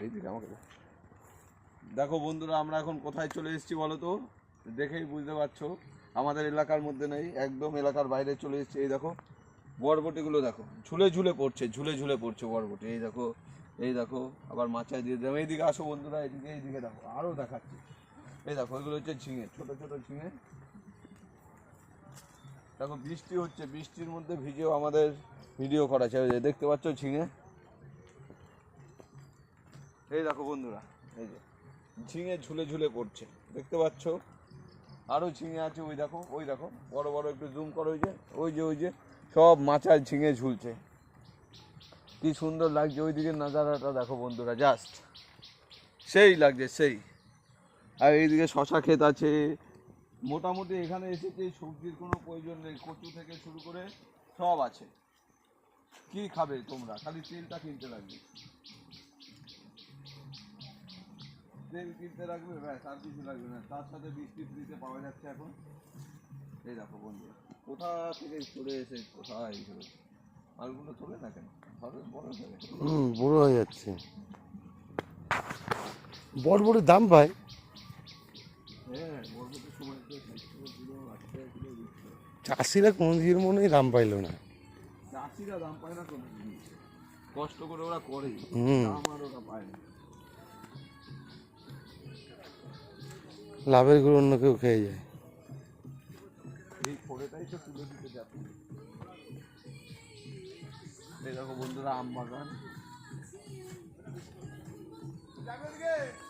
এইদিকে আমাকে দেখো বন্ধুরা, আমরা এখন কোথায় চলে এসেছি বলো তো? দেখেই বুঝতে পারছো আমাদের এলাকার মধ্যে নেই, একদম এলাকার বাইরে চলে এসেছি। এই দেখো বরবটিগুলো দেখো, ঝুলে ঝুলে পড়ছে, ঝুলে ঝুলে পড়ছে বরবটি। এই দেখো, এই দেখো, আবার মাচায় দিয়ে দিলাম। এইদিকে আসো বন্ধুরা, এইদিকে দেখো, আরও দেখাচ্ছি। এই দেখো, এগুলো হচ্ছে ঝিঙে, ছোট ছোট ঝিঙে। দেখো বৃষ্টি হচ্ছে, বৃষ্টির মধ্যে ভিজেও আমাদের ভিডিও করা আছে। দেখতে পাচ্ছ ঝিঙে? এই দেখো বন্ধুরা, এই যে ঝিঙে ঝুলে ঝুলে পড়ছে, দেখতে পাচ্ছ? আরও ঝিঙে আছে, ওই দেখো, ওই দেখো, বড় বড়, একটু জুম করো। ওই যে সব মাচায় ঝিঙে ঝুলছে, কি সুন্দর লাগছে। ওই দিকের নাজারাটা দেখো বন্ধুরা, জাস্ট সেই লাগছে, সেই। আর এইদিকে শশা ক্ষেত আছে। মোটামুটি এখানে এসেছে, সবজির কোনো প্রয়োজন নেই, কচু থেকে শুরু করে সব আছে। কি খাবে তোমরা? খালি তেলটা কিনতে লাগবে, তেল কিনতে লাগবে, ব্যাস, আর কিছু লাগবে না। তার সাথে বৃষ্টি ফ্রিতে পাওয়া যাচ্ছে এখন। এই দেখো বন্ধুরা, কোথা থেকে চলে এসে কোথায় চলে, মালগুলো তোলে না কেন? বড় হয়ে গেছে। বড় হয়ে যাচ্ছে, বড় বড় দাম পায়। হ্যাঁ, বরবটির সময় কিলো 8 টাকা কিলো দিচ্ছে। চাষিরা কোনোদিন মনে হয় দাম পাইল না। চাষিরা দাম পায় না কোনো জিনিস, কষ্ট করে ওরা করে, দাম আর ওরা পায় না। লাভের গুলো অন্য কেউ খেয়ে যায়। এই ফোড়েটাই তো তুলে দিতে যাচ্ছে। এই দেখো বন্ধুরা, আম বাগান।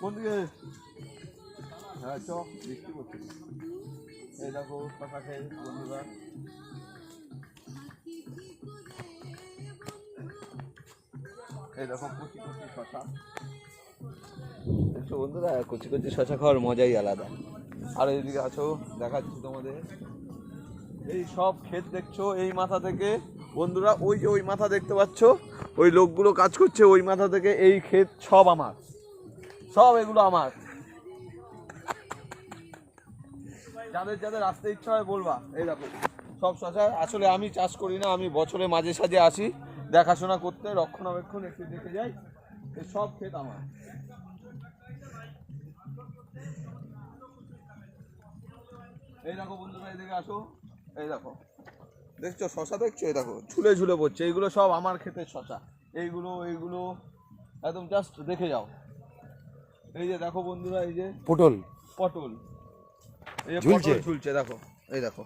কোন দিকে? হ্যাঁ চ, বৃষ্টি করছে। এই দেখো শশা খেয়ে বন্ধুরা, এই দেখো কচি কচি শশা দেখছো বন্ধুরা, কচি কচি শশা খাওয়ার মজাই আলাদা। আর এইদিকে আছো, দেখাচ্ছি তোমাদের, এই সব ক্ষেত দেখছো এই মাথা থেকে বন্ধুরা, ওই যে ওই মাথা দেখতে পাচ্ছ, ওই লোকগুলো কাজ করছে ওই মাথা থেকে। এই ক্ষেত সব আমার, সব এগুলো আমার। যাদের যাদের আসতে ইচ্ছা হয় বলবা। এই দেখো সব শশা, আসলে আমি চাষ করি না, আমি বছরে মাঝে সাঝে আসি দেখাশোনা করতে, রক্ষণাবেক্ষণ একটু দেখে যাই। এই সব ক্ষেত আমার। এই দেখো বন্ধুরা, এদিকে আসো, এই দেখো, দেখছো শশা দেখছো? এই দেখো ঝুলে ঝুলে পড়ছে, এইগুলো সব আমার ক্ষেতের শশা। এইগুলো একদম জাস্ট দেখে যাও। এই যে দেখো বন্ধুরা, এই যে পটল পটল, এই যে ঝুলছে, পটল ঝুলছে, দেখো। এই দেখো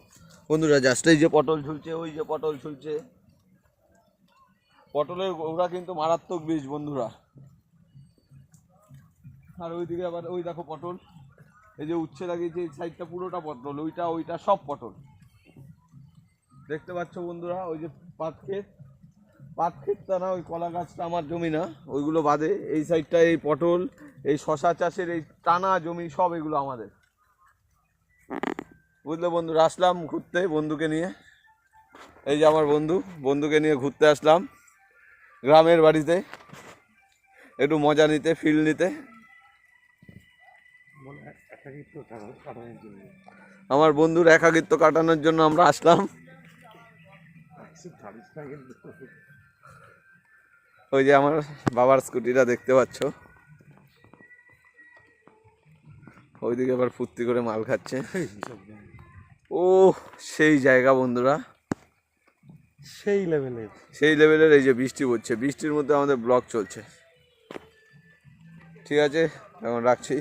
বন্ধুরা, জাস্ট এই যে পটল ঝুলছে, ওই যে পটল ঝুলছে। পটলের ওরা কিন্তু মারাত্মক বীজ বন্ধুরা। আর ওইদিকে আবার ওই দেখো পটল, এই যে উচ্ছে লাগিয়েছে, এই সাইডটা পুরোটা পটল, ওইটা সব পটল। দেখতে পাচ্ছ বন্ধুরা, ওই যে পাট ক্ষেতটা না, ওই কলা গাছটা আমার জমি না, ওইগুলো বাদে এই সাইডটা এই পটল, এই শশা চাষের এই টানা জমি সব এগুলো আমাদের। বুঝলে বন্ধুরা, আসলাম ঘুরতে বন্ধুকে নিয়ে। এই যে আমার বন্ধুকে নিয়ে ঘুরতে আসলাম গ্রামের বাড়িতে, একটু মজা নিতে, ফিল নিতে। আমার বন্ধুর একাকিত্ব কাটানোর জন্য আমরা আসলাম। ওই যে আমার বাবার স্কুটিটা দেখতে পাচ্ছ, ওইদিকে আবার ফুর্তি করে মাল খাচ্ছে। ও সেই জায়গা বন্ধুরা, সেই লেভেলের। এই যে বৃষ্টি পড়ছে, বৃষ্টির মধ্যে আমাদের ব্লগ চলছে। ঠিক আছে, এখন রাখছি।